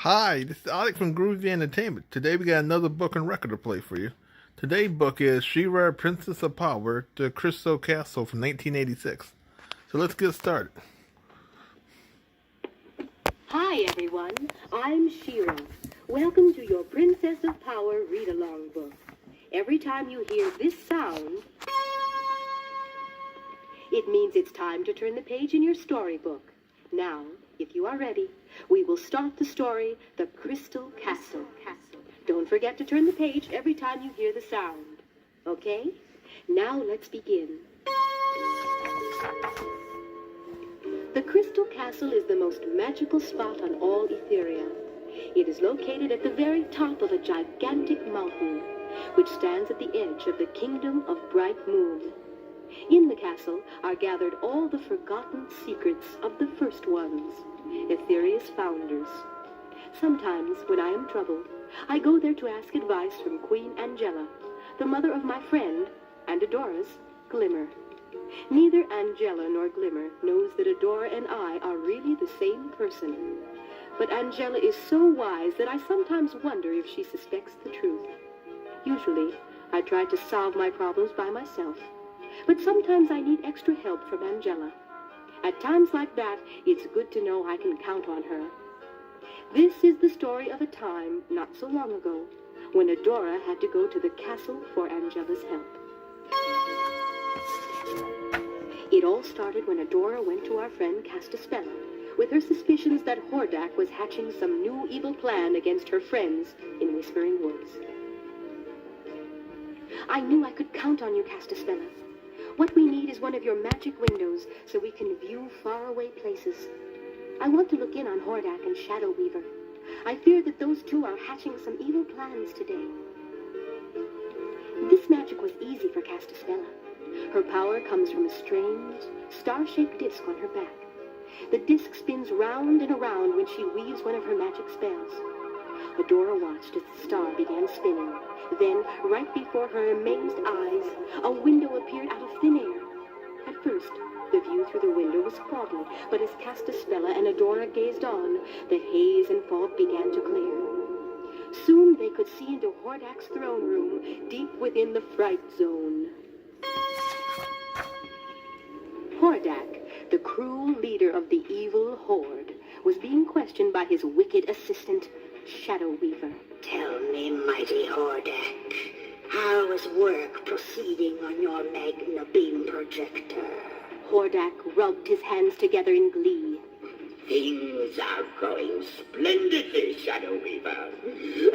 Hi, this is Alex from Groovy Entertainment. Today we got another book and record to play for you. Today's book is She-Ra, Princess of Power, The Crystal Castle from 1986. So let's get started. Hi everyone, I'm She-Ra. Welcome to your Princess of Power read-along book. Every time you hear this sound, it means it's time to turn the page in your storybook. Now, if you are ready, we will start the story, The Crystal Castle. Don't forget to turn the page every time you hear the sound. Okay? Now let's begin. The Crystal Castle is the most magical spot on all Etheria. It is located at the very top of a gigantic mountain, which stands at the edge of the Kingdom of Bright Moon. In the castle are gathered all the forgotten secrets of the first ones, Etheria's founders. Sometimes, when I am troubled, I go there to ask advice from Queen Angela, the mother of my friend, and Adora's Glimmer. Neither Angela nor Glimmer knows that Adora and I are really the same person. But Angela is so wise that I sometimes wonder if she suspects the truth. Usually, I try to solve my problems by myself. But sometimes I need extra help from Angela. At times like that, it's good to know I can count on her. This is the story of a time, not so long ago, when Adora had to go to the castle for Angela's help. It all started when Adora went to our friend Castaspella with her suspicions that Hordak was hatching some new evil plan against her friends in Whispering Woods. I knew I could count on you, Castaspella. What we need is one of your magic windows so we can view faraway places. I want to look in on Hordak and Shadow Weaver. I fear that those two are hatching some evil plans today. This magic was easy for Castaspella. Her power comes from a strange, star-shaped disc on her back. The disc spins round and around when she weaves one of her magic spells. Adora watched as the star began spinning. Then, right before her amazed eyes, a window appeared out of thin air. At first, the view through the window was foggy, but as Castaspella and Adora gazed on, the haze and fog began to clear. Soon they could see into Hordak's throne room, deep within the Fright Zone. Hordak, the cruel leader of the evil Horde, was being questioned by his wicked assistant, Shadow Weaver. Tell me, mighty Hordak, how is work proceeding on your Magna Beam projector? Hordak rubbed his hands together in glee. Things are going splendidly, Shadow Weaver.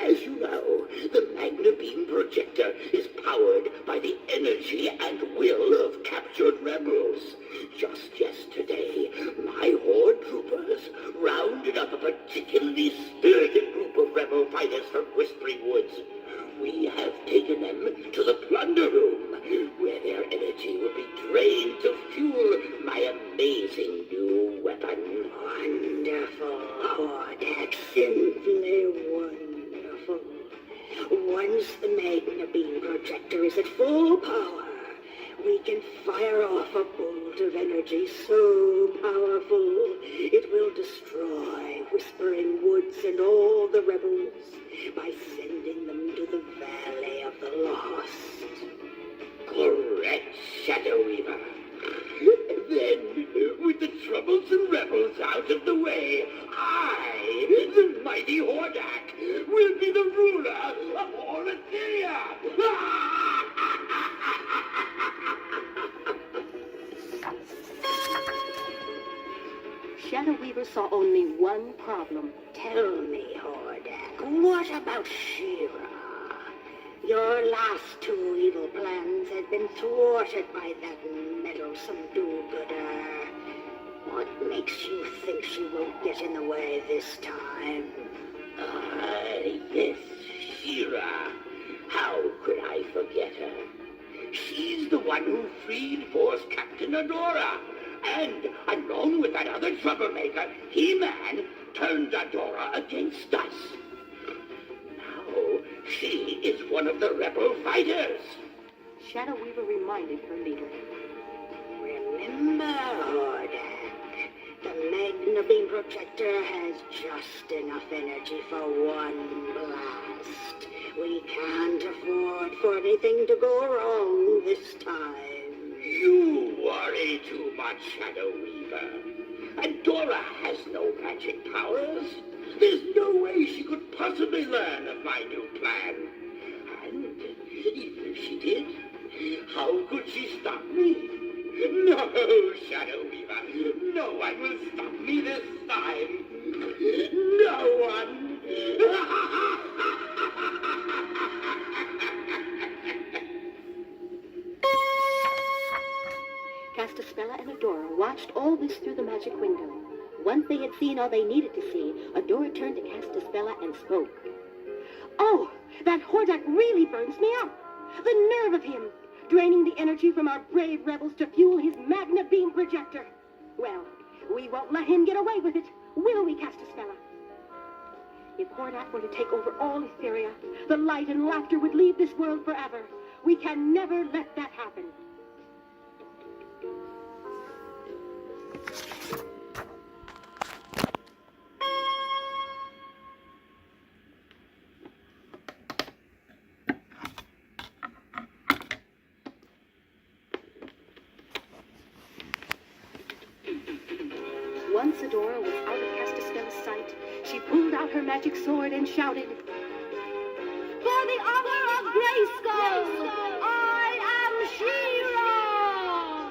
As you know, the Magna Beam projector is powered by the energy and will of captured rebels. Just yesterday, my Horde troopers rounded up a particularly spirited group of rebel fighters from Whispering Woods. We have taken them to the Plunder Room, where their energy will be drained to fuel my amazing new weapon. Wonderful, Hordak, simply wonderful. Once the Magna Beam projector is at full power, we can fire off a bolt of energy so powerful it will destroy Whispering Woods and all the rebels by sending them to the Valley of the Lost. Correct, Shadow Weaver. Then, with the troublesome rebels out of the way, I, the mighty Hordak, will be the ruler of all Etheria. Shadow Weaver saw only one problem. Tell me, Hordak, what about She-Ra? Your last two evil plans had been thwarted by that meddlesome do-gooder. What makes you think she won't get in the way this time? Yes, She-Ra. How could I forget her? She's the one who freed Force Captain Adora. And, along with that other troublemaker, He-Man, turned Adora against us. Now, she is one of the rebel fighters. Shadow Weaver reminded her leader. Remember, Hordak, the Magna Beam Projector has just enough energy for one blast. We can't afford for anything to go wrong this time. You worry too much, Shadow Weaver. And Dora has no magic powers. There's no way she could possibly learn of my new plan. And even if she did, how could she stop me? No, Shadow Weaver, no one will stop me this time. No one. Castaspella and Adora watched all this through the magic window. Once they had seen all they needed to see, Adora turned to Castaspella and spoke. "Oh, that Hordak really burns me up! The nerve of him! Draining the energy from our brave rebels to fuel his Magna Beam Projector! Well, we won't let him get away with it, will we, Castaspella? If Hordak were to take over all Etheria, the light and laughter would leave this world forever. We can never let that happen." Once Adora was out of Castaspella's sight, she pulled out her magic sword and shouted, "For the honor of Grayskull, I am She-Ra!"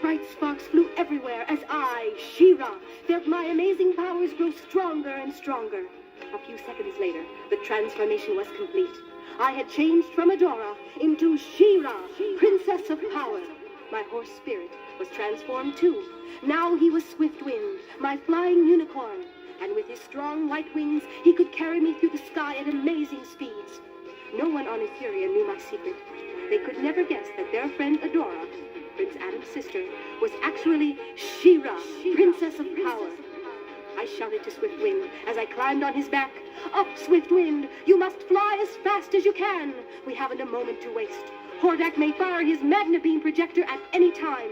Bright sparks flew everywhere as I, She-Ra, felt my amazing powers grow stronger and stronger. A few seconds later, the transformation was complete. I had changed from Adora into She-Ra, Princess of Power. My horse Spirit was transformed too. Now he was Swiftwind, my flying unicorn, and with his strong white wings, he could carry me through the sky at amazing speeds. No one on Etheria knew my secret. They could never guess that their friend Adora, Prince Adam's sister, was actually She-Ra, Princess of Power. I shouted to Swiftwind as I climbed on his back. "Up, Swiftwind! You must fly as fast as you can! We haven't a moment to waste. Hordak may fire his Magna Beam Projector at any time.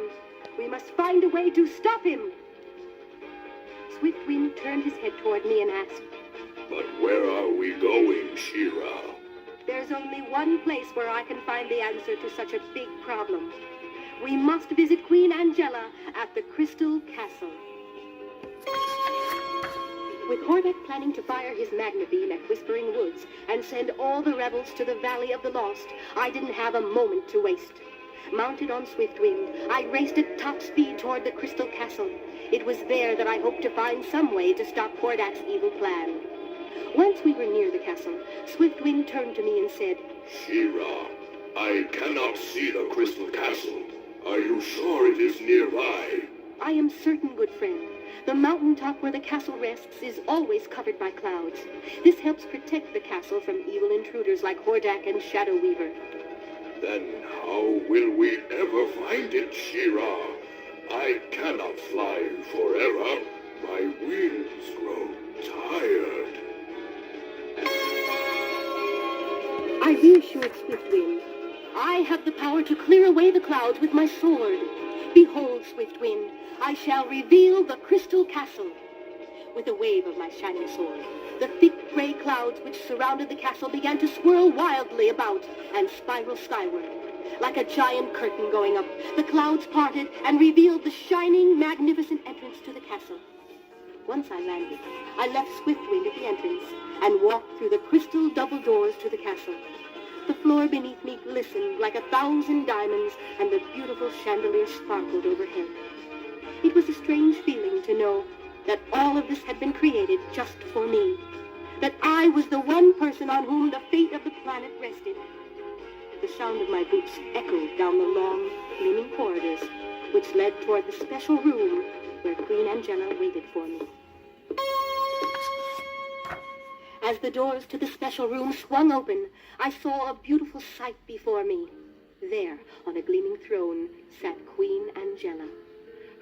We must find a way to stop him." Swiftwind turned his head toward me and asked, "But where are we going, She-Ra?" "There's only one place where I can find the answer to such a big problem. We must visit Queen Angela at the Crystal Castle." With Hordak planning to fire his Magna Beam at Whispering Woods and send all the rebels to the Valley of the Lost, I didn't have a moment to waste. Mounted on Swiftwind, I raced at top speed toward the Crystal Castle. It was there that I hoped to find some way to stop Hordak's evil plan. Once we were near the castle, Swiftwind turned to me and said, "She-Ra, I cannot see the Crystal Castle. Are you sure it is nearby?" "I am certain, good friend. The mountaintop where the castle rests is always covered by clouds. This helps protect the castle from evil intruders like Hordak and Shadow Weaver." Then how will we ever find it, She-Ra? I cannot fly forever. My wings grow tired. I reassured Swiftwind. "I have the power to clear away the clouds with my sword. Behold, Swiftwind, I shall reveal the Crystal Castle." With a wave of my shining sword, the thick gray clouds which surrounded the castle began to swirl wildly about and spiral skyward. Like a giant curtain going up, the clouds parted and revealed the shining, magnificent entrance to the castle. Once I landed, I left Swiftwind at the entrance and walked through the crystal double doors to the castle. The floor beneath me glistened like 1,000 diamonds, and the beautiful chandelier sparkled overhead. It was a strange feeling to know that all of this had been created just for me, that I was the one person on whom the fate of the planet rested. The sound of my boots echoed down the long, gleaming corridors, which led toward the special room where Queen Angela waited for me. As the doors to the special room swung open, I saw a beautiful sight before me. There, on a gleaming throne, sat Queen Angela.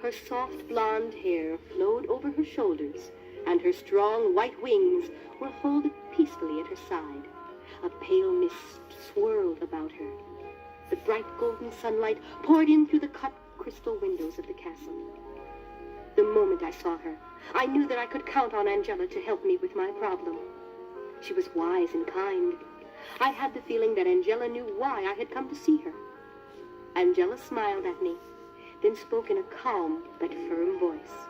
Her soft blonde hair flowed over her shoulders, and her strong white wings were folded peacefully at her side. A pale mist swirled about her. The bright golden sunlight poured in through the cut crystal windows of the castle. The moment I saw her, I knew that I could count on Angela to help me with my problem. She was wise and kind. I had the feeling that Angela knew why I had come to see her. Angela smiled at me, then spoke in a calm but firm voice.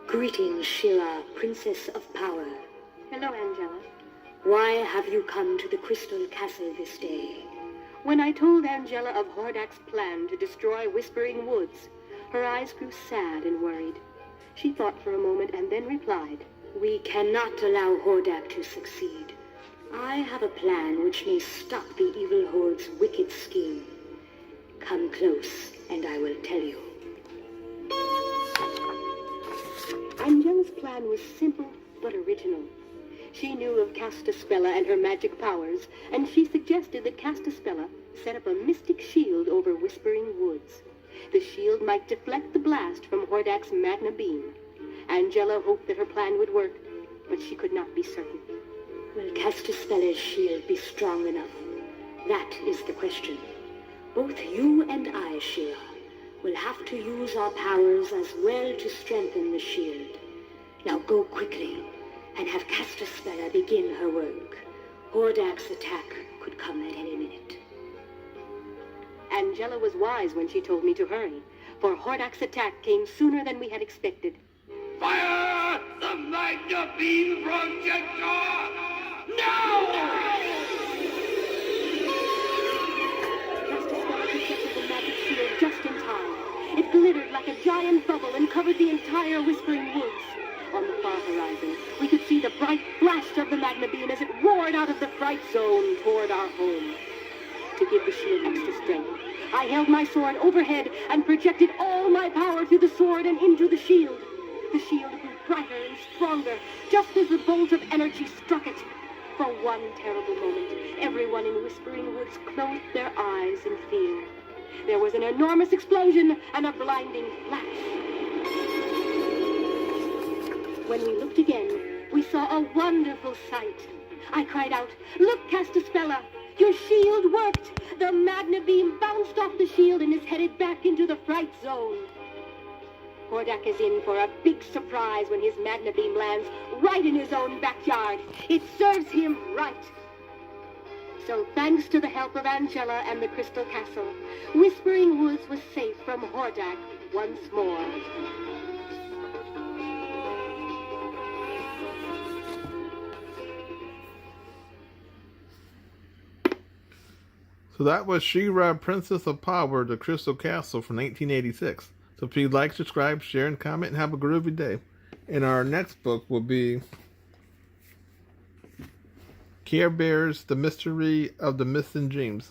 Greetings, Shira, Princess of Power. Hello, Angela. Why have you come to the Crystal Castle this day? When I told Angela of Hordak's plan to destroy Whispering Woods, her eyes grew sad and worried. She thought for a moment and then replied, We cannot allow Hordak to succeed. I have a plan which may stop the evil horde's wicked scheme. Come close, and I will tell you. Angela's plan was simple but original. She knew of Castaspella and her magic powers, and she suggested that Castaspella set up a mystic shield over Whispering Woods. The shield might deflect the blast from Hordak's magna beam. Angela hoped that her plan would work, but she could not be certain. Will Castaspella's shield be strong enough? That is the question. Both you and I, Shira, will have to use our powers as well to strengthen the shield. Now go quickly and have Castaspella begin her work. Hordak's attack could come at any minute. Angela was wise when she told me to hurry, for Hordak's attack came sooner than we had expected. Fire the Magna Beam Projector! Now! Castaspella projected the magic shield just in time. It glittered like a giant bubble and covered the entire Whispering Woods. On the far horizon, we could see the bright flash of the magna beam as it roared out of the fright zone toward our home. To give the shield extra strength, I held my sword overhead and projected all my power through the sword and into the shield. The shield grew brighter and stronger, just as the bolt of energy struck it. For one terrible moment, everyone in Whispering Woods closed their eyes in fear. There was an enormous explosion and a blinding flash. When we looked again, we saw a wonderful sight. I cried out, "Look, Castaspella! Your shield worked! The magna beam bounced off the shield and is headed back into the fright zone." Hordak is in for a big surprise when his magna beam lands right in his own backyard. It serves him right. So thanks to the help of Angela and the Crystal Castle, Whispering Woods was safe from Hordak once more. So that was She-Ra, Princess of Power, The Crystal Castle from 1986. So please like, subscribe, share, and comment, and have a groovy day. And our next book will be Care Bears, The Mystery of the Missing Dreams.